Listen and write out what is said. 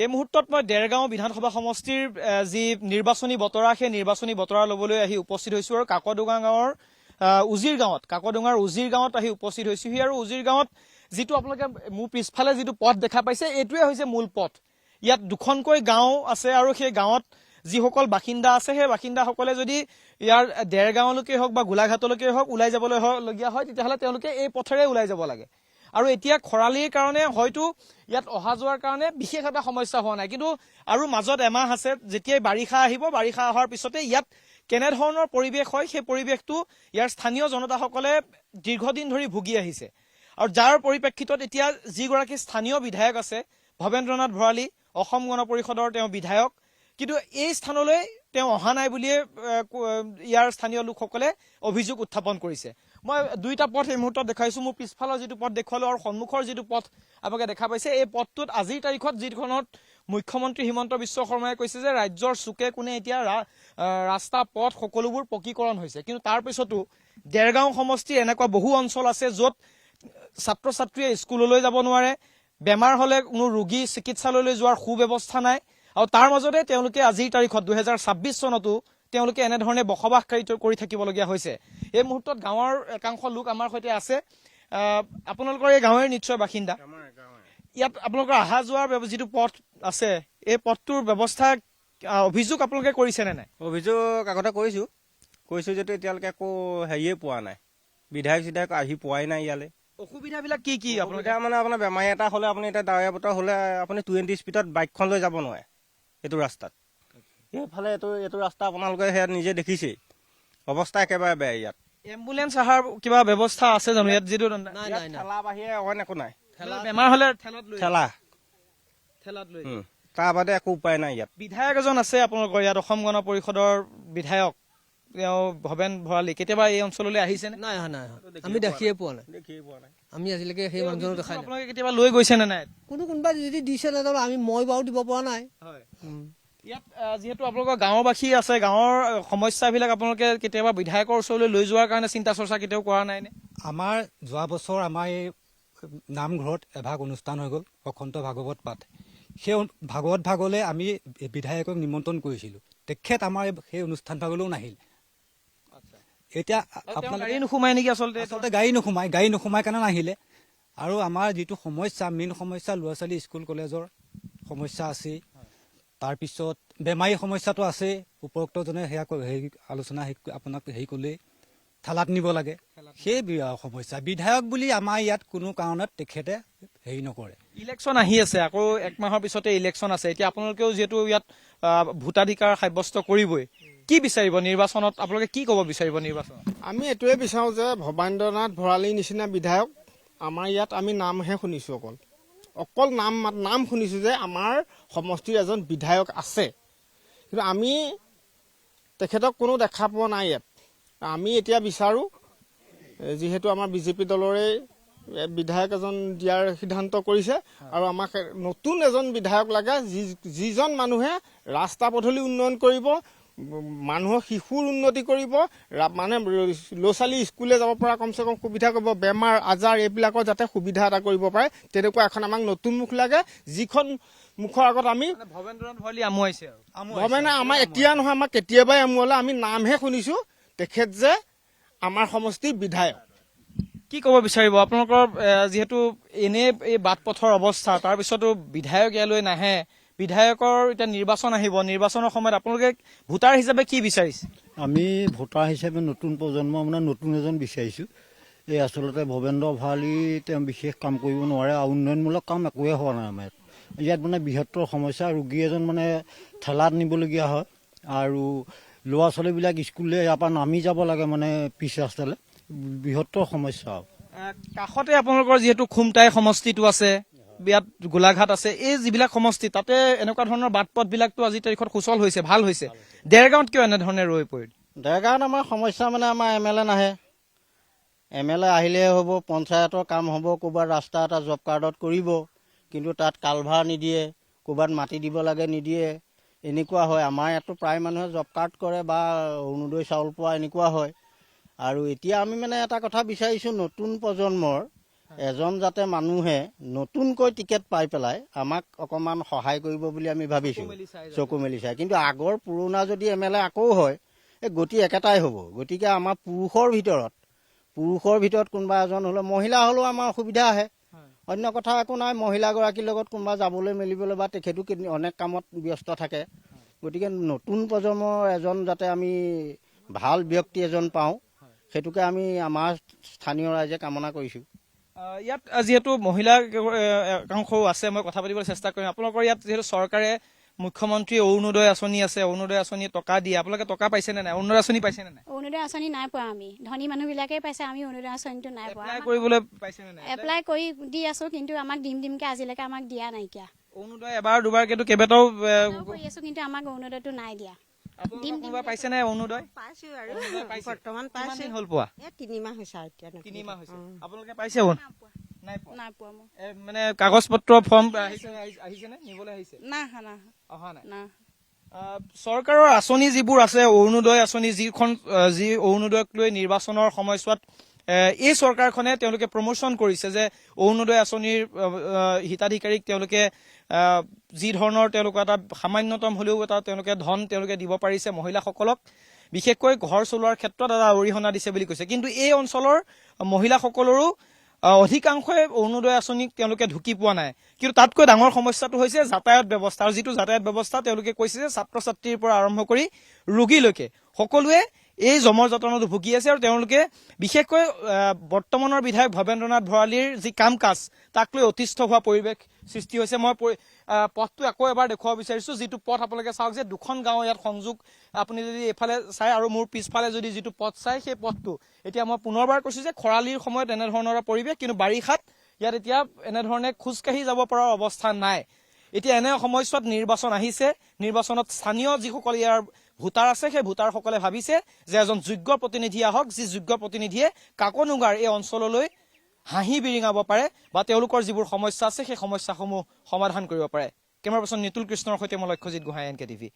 এই মুহূৰ্তত মই দেৰগাঁও বিধানসভা সমষ্টিৰ যি নিৰ্বাচনী বতৰা সেই নিৰ্বাচনী বতৰা ল'বলৈ আহি উপস্থিত হৈছোঁ আৰু কাকডোঙা গাঁৱৰ কাকডোঙাৰ উজিৰ গাঁৱত আহি উপস্থিত হৈছোহি আৰু উজিৰ গাঁৱত যিটো আপোনালোকে মোৰ পিছফালে যিটো পথ দেখা পাইছে এইটোৱে হৈছে মূল পথ। ইয়াত দুখনকৈ গাঁও আছে আৰু সেই গাঁৱত যিসকল বাসিন্দা আছে সেই বাসিন্দাসকলে যদি ইয়াৰ দেৰগাঁৱলৈকে হওক বা গোলাঘাটলৈকে হওক ওলাই যাবলৈ লগীয়া হয় তেতিয়াহ'লে তেওঁলোকে এই পথেৰে ওলাই যাব লাগে। আৰু এতিয়া খৰালিৰ কাৰণে হয়তো ইয়াত অহা যোৱাৰ কাৰণে বিশেষ এটা সমস্যা হোৱা নাই, কিন্তু আৰু মাজত এমাহ আছে যেতিয়াই বাৰিষা আহিব, বাৰিষা অহাৰ পিছতে ইয়াত কেনেধৰণৰ পৰিৱেশ হয় সেই পৰিৱেশটো ইয়াৰ স্থানীয় জনতাসকলে দীৰ্ঘদিন ধৰি ভুগি আহিছে। আৰু যাৰ পৰিপ্ৰেক্ষিতত এতিয়া যিগৰাকী স্থানীয় বিধায়ক আছে ভৱেন্দ্ৰনাথ ভৰালী, অসম গণ পৰিষদৰ তেওঁ বিধায়ক, কিন্তু এই স্থানলৈ তেওঁ অহা নাই বুলিয়ে ইয়াৰ স্থানীয় লোকসকলে অভিযোগ উত্থাপন কৰিছে। মই দুইটা পথ এই মুহূৰ্তত দেখাইছো, মোৰ পিছফালৰ যিটো পথ দেখুৱালো আৰু সন্মুখৰ যিটো পথ আপোনালোকে দেখা পাইছে, এই পথটোত আজিৰ তাৰিখত যিখনত মুখ্যমন্ত্ৰী হিমন্ত বিশ্ব শৰ্মাই কৈছে যে ৰাজ্যৰ চুকে কোণে এতিয়া ৰাস্তা পথ সকলোবোৰ পকীকৰণ হৈছে, কিন্তু তাৰ পিছতো দেৰগাঁও সমষ্টিৰ এনেকুৱা বহু অঞ্চল আছে য'ত ছাত্ৰ ছাত্ৰীয়ে স্কুললৈ যাব নোৱাৰে, বেমাৰ হলে কোনো ৰোগী চিকিৎসালয়লৈ যোৱাৰ সুব্যৱস্থা নাই। আৰু তাৰ মাজতে তেওঁলোকে আজিৰ তাৰিখত 2026 চনতো তেওঁলোকে এনেধৰণে বসবাস কৰি থাকিবলগীয়া হৈছে। এই মুহূৰ্তত গাঁৱৰ একাংশ লোক আমাৰ সৈতে আছে। আপোনালোকৰ এই গাঁৱৰ নিশ্চয় বাসিন্দা। ইয়াত আপোনালোকৰ অহা যোৱাৰ যিটো পথ আছে এই পথটোৰ ব্যৱস্থা অভিযোগ আপোনালোকে কৰিছে নে নাই? অভিযোগ আগতে কৰিছো যদিও এতিয়ালৈকে একো হেৰিয়ে পোৱা নাই, বিধায়ক আহি পোৱাই নাই ইয়ালৈ। অসুবিধাবিলাক কি কি? আপোনালোকে মানে আপোনাৰ বেমাৰী এটা হলে আপুনি এতিয়া ডাৱৰীয়া বতৰ হলে আপুনি 20 স্পীডত বাইকখন লৈ যাব নোৱাৰে এইটো ৰাস্তাত। এইফালে এইটো ৰাস্তা আপোনালোকে সেয়া নিজে দেখিছেই, অৱস্থা একেবাৰে বেয়া। ইয়াত এম্বুলেন্স অহাৰ কিবা ব্যৱস্থা আছে জানো ইয়াত? যিটো ঠেলা বাহিৰে অইন একো নাই। বেমাৰ হলে ঠেলাত লৈ তাৰ বাদে একো উপায় নাই। ইয়াত বিধায়ক এজন আছে আপোনালোকৰ ইয়াত, অসম গণ পৰিষদৰ বিধায়ক, তেওঁ ভৱেন ভৰালী, কেতিয়াবা এই অঞ্চললৈ আহিছে নে? নাই নাই, আমি দেখিয়ে পোৱা নাই। আমি আজিলৈকে সেই মানুহজনক দেখাই নাই। আপোনালোকে কেতিয়াবা লৈ গৈছে নে নাই? কোনোবা যদি দিছে নাজানো, মই বাৰু দিব পৰা নাই। ইয়াত যিহেতু আপোনালোকৰ গাঁওবাসী আছে, গাঁৱৰ সমস্যাবিলাক আপোনালোকে কেতিয়াবা বিধায়কৰ ওচৰলৈ লৈ যোৱাৰ কাৰণে চিন্তা চৰ্চা কেতিয়াও কৰা নাই নে? আমাৰ যোৱা বছৰ আমাৰ এই নামঘৰত এভাগ অনুষ্ঠান হৈ গ'ল, অখণ্ড ভাগৱত পাঠ। সেই ভাগৱত ভাগলৈ আমি বিধায়কক নিমন্ত্ৰণ কৰিছিলো, তেখেত আমাৰ সেই অনুষ্ঠান ভাগলৈও নাহিল। এতিয়া গাড়ী নোসোমাই নেকি? আচলতে গাড়ী নোসোমাই কাৰণে নাহিলে। আৰু আমাৰ যিটো সমস্যা, মেইন সমস্যা ল'ৰা ছোৱালী স্কুল কলেজৰ সমস্যা আছে, তাৰপিছত বেমাৰী সমস্যাটো আছে। উপৰোক্তজনে সেয়া আলোচনা আপোনাক হেৰি ক'লেই থালাত নিব লাগে, সেই সমস্যা। বিধায়ক বুলি আমাৰ ইয়াত কোনো কাৰণত তেখেতে হেৰি নকৰে। ইলেকশ্যন আহি আছে, আকৌ এক মাহৰ পিছতে ইলেকশ্যন আছে। এতিয়া আপোনালোকেও যিহেতু ইয়াত ভোটাধিকাৰ সাব্যস্ত কৰিবই, কি বিচাৰিব নিৰ্বাচনত? আপোনালোকে কি ক'ব বিচাৰিব নিৰ্বাচনত? আমি এইটোৱে বিচাৰো যে ভৱেন্দ্ৰনাথ ভৰালীৰ নিচিনা বিধায়ক আমাৰ ইয়াত আমি নামহে শুনিছো, অকল নাম শুনিছো যে আমাৰ সমষ্টিৰ এজন বিধায়ক আছে, কিন্তু আমি তেখেতক কোনো দেখা পোৱা নাই ইয়াত। আমি এতিয়া বিচাৰো, যিহেতু আমাৰ বিজেপি দলৰে বিধায়ক এজন দিয়াৰ সিদ্ধান্ত কৰিছে, আৰু আমাক নতুন এজন বিধায়ক লাগে, যিজন মানুহে ৰাস্তা পদূলি উন্নয়ন কৰিব, মানুহৰ শিশুৰ উন্নতি কৰিব, মানে ল'ৰা ছোৱালী স্কুলে যাব পৰা কমচে কম সুবিধা কৰিব, বেমাৰ আজাৰ এইবিলাকৰ যাতে সুবিধা এটা কৰিব পাৰে, তেনেকুৱা এখন আমাক নতুন মুখ লাগে, যিখন মুখৰ আগত আমি ভৱেন্দ্ৰনাথ ভৰালী আমুৱাইছে। আমাৰ এতিয়া নহয়, আমাক কেতিয়াবাই আমুৱালে। আমি নামহে শুনিছো তেখেত যে আমাৰ সমষ্টিৰ বিধায়ক। কি ক'ব বিচাৰিব আপোনালোকৰ? যিহেতু এনে এই বাট পথৰ অৱস্থা, তাৰপিছতো বিধায়ক ইয়ালৈ নাহে, বিধায়কৰ এতিয়া নিৰ্বাচন আহিব, নিৰ্বাচনৰ সময়ত আপোনালোকে ভোটাৰ হিচাপে কি বিচাৰিছে? আমি ভোটাৰ হিচাপে নতুন প্ৰজন্ম মানে নতুন এজন বিচাৰিছোঁ। এই আচলতে ভৱেন্দ্ৰ ভৰালী তেওঁ বিশেষ কাম কৰিব নোৱাৰে, আৰু উন্নয়নমূলক কাম একোৱে হোৱা নাই আমাৰ ইয়াত। মানে বৃহত্তৰ সমস্যা, ৰোগী এজন মানে ঠেলাত নিবলগীয়া হয়, আৰু ল'ৰা ছোৱালীবিলাক স্কুললৈ ইয়াৰ পৰা নামি যাব লাগে, মানে পিছ ৰাস্তালৈ, বৃহত্তৰ সমস্যা। কাষতে আপোনালোকৰ যিহেতু খুমটাই সমষ্টিটো আছে, ইয়াত গোলাঘাট আছে, এই যিবিলাক সমষ্টি তাতে এনেকুৱা ধৰণৰ বাট পথবিলাকতো আজিৰ তাৰিখত সুচল হৈছে, ভাল হৈছে। দেৰগাঁৱত কিয় এনেধৰণে ৰৈ পৰিল? দেৰগাঁৱত আমাৰ সমস্যা মানে আমাৰ MLA নাহে। MLA আহিলেহে হ'ব, পঞ্চায়তৰ কাম হ'ব, ক'ৰবাত ৰাস্তা এটা জব কাৰ্ডত কৰিব, কিন্তু তাত কালভাৰ নিদিয়ে, ক'ৰবাত মাটি দিব লাগে নিদিয়ে, এনেকুৱা হয়। আমাৰ ইয়াতো প্ৰায় মানুহে জব কাৰ্ড কৰে বা অৰুণোদয় চাউল পোৱা এনেকুৱা হয়। আৰু এতিয়া আমি মানে এটা কথা বিচাৰিছোঁ, নতুন প্ৰজন্মৰ এজন যাতে মানুহে নতুনকৈ টিকেট পাই পেলাই আমাক অকণমান সহায় কৰিব বুলি আমি ভাবিছোঁ, চকু মেলি চাই। কিন্তু আগৰ পুৰণা যদি MLA আকৌ হয়, এই গতি একেটাই হ'ব। গতিকে আমাৰ পুৰুষৰ ভিতৰত কোনোবা এজন হ'লে, মহিলা হ'লেও আমাৰ অসুবিধা আহে। অন্য কথা একো নাই, মহিলাগৰাকীৰ লগত কোনোবা যাবলৈ মেলিবলৈ বা তেখেতো অনেক কামত ব্যস্ত থাকে। গতিকে নতুন প্ৰজন্মৰ এজন যাতে আমি ভাল ব্যক্তি এজন পাওঁ, সেইটোকে আমি আমাৰ স্থানীয় ৰাইজে কামনা কৰিছোঁ। ইয়াত যিহেতু মহিলা একাংশও আছে, মই কথা পাতিবলৈ চেষ্টা কৰিম। আপোনালোকৰ ইয়াত যিহেতু চৰকাৰে মুখ্যমন্ত্ৰী অৰুণোদয় আঁচনি আছে, অৰুণোদয় আঁচনি টকা দিয়ে, আপোনালোকে টকা পাইছেনে নাই? অৰুণোদয় আঁচনি পাইছেনে নাই? অৰুণোদয় আঁচনি নাই পোৱা আমি, ধনী মানুহবিলাকেই পাইছে, আমি অৰুণোদয় আঁচনিটো নাই পোৱা। এপ্লাই কৰিবলৈ পাইছেনে নাই? এপ্লাই কৰি দি আছো, কিন্তু আমাক দিমকে আজিলৈকে আমাক দিয়া নাইকিয়া। অৰুণোদয় এবাৰ দুবাৰ কিন্তু কেইবাটাও কৰি আছো, কিন্তু আমাক অৰুণোদয়টো নাই দিয়া। কোনোবা পাইছেনে অৰুণোদয়? পাইছো আৰু পাইছে। বৰ্তমান কিমান পাইছো। দিন হ'ল পোৱা? 3 মাহ হৈছে আৰু এতিয়া 3 মাহ হৈছে। আপোনালোকে পাইছে? নাই পোৱা। নাই পোৱা মই। মানে কাগজ পত্ৰ ফৰ্ম আহিছেনে? নিবলৈ আহিছে? অহা নাই। চৰকাৰৰ আঁচনি যিবোৰ আছে, অৰুণোদয় আঁচনি, যি অৰুণোদয়ক লৈ নিৰ্বাচনৰ সময়ছোৱাত এই চৰকাৰখনে তেওঁলোকে প্ৰমোচন কৰিছে যে অৰুণোদয় আঁচনিৰ হিতাধিকাৰীক তেওঁলোকে যি ধৰণৰ তেওঁলোকে এটা সামান্যতম হ'লেও এটা তেওঁলোকে দিব পাৰিছে মহিলাসকলক, বিশেষকৈ ঘৰ চলোৱাৰ ক্ষেত্ৰত এটা অৰিহণা দিছে বুলি কৈছে। কিন্তু এই অঞ্চলৰ মহিলাসকলৰো অধিকাংশই অৰুণোদয় আঁচনিক তেওঁলোকে ঢুকি পোৱা নাই। কিন্তু তাতকৈ ডাঙৰ সমস্যাটো হৈছে যাতায়াত ব্যৱস্থা। আৰু যিটো যাতায়াত ব্যৱস্থা তেওঁলোকে কৈছে যে ছাত্ৰ ছাত্ৰীৰ পৰা আৰম্ভ কৰি ৰোগীলৈকে সকলোৱে এই জমৰ যতনত ভুগি আছে। আৰু তেওঁলোকে বিশেষকৈ বৰ্তমানৰ বিধায়ক ভৱেন্দ্ৰনাথ ভৰালীৰ যি কাম কাজ তাক লৈ অতিষ্ঠ হোৱা পৰিৱেশ সৃষ্টি হৈছে। মই পথটো আকৌ এবাৰ দেখুৱাব বিচাৰিছো, যিটো পথ আপোনালোকে চাওক যে দুখন গাঁও ইয়াত সংযোগ, আপুনি যদি এইফালে চাই আৰু মোৰ পিছফালে যদি যিটো পথ চাই, সেই পথটো এতিয়া মই পুনৰবাৰ কৈছো যে খৰালিৰ সময়ত এনেধৰণৰ পৰিৱেশ, কিন্তু বাৰিষাত ইয়াত এতিয়া এনেধৰণে খোজকাঢ়ি যাব পৰাৰ অৱস্থা নাই। এতিয়া এনে সময়ছোৱাত নিৰ্বাচন আহিছে, নিৰ্বাচনত স্থানীয় যিসকল ইয়াৰ ভোটাৰ আছে, সেই ভোটাৰসকলে ভাবিছে যে এজন যোগ্য প্ৰতিনিধি আহক, যি যোগ্য প্ৰতিনিধিয়ে কাকনুগাৰ এই অঞ্চললৈ হাঁহি বিৰিঙাব পাৰে বা তেওঁলোকৰ যিবোৰ সমস্যা আছে সেই সমস্যাসমূহ সমাধান কৰিব পাৰে। কেমেৰা পাৰ্চন নিতুল কৃষ্ণৰ সৈতে মই লক্ষ্যজিৎ গোহাঁই, NK TV।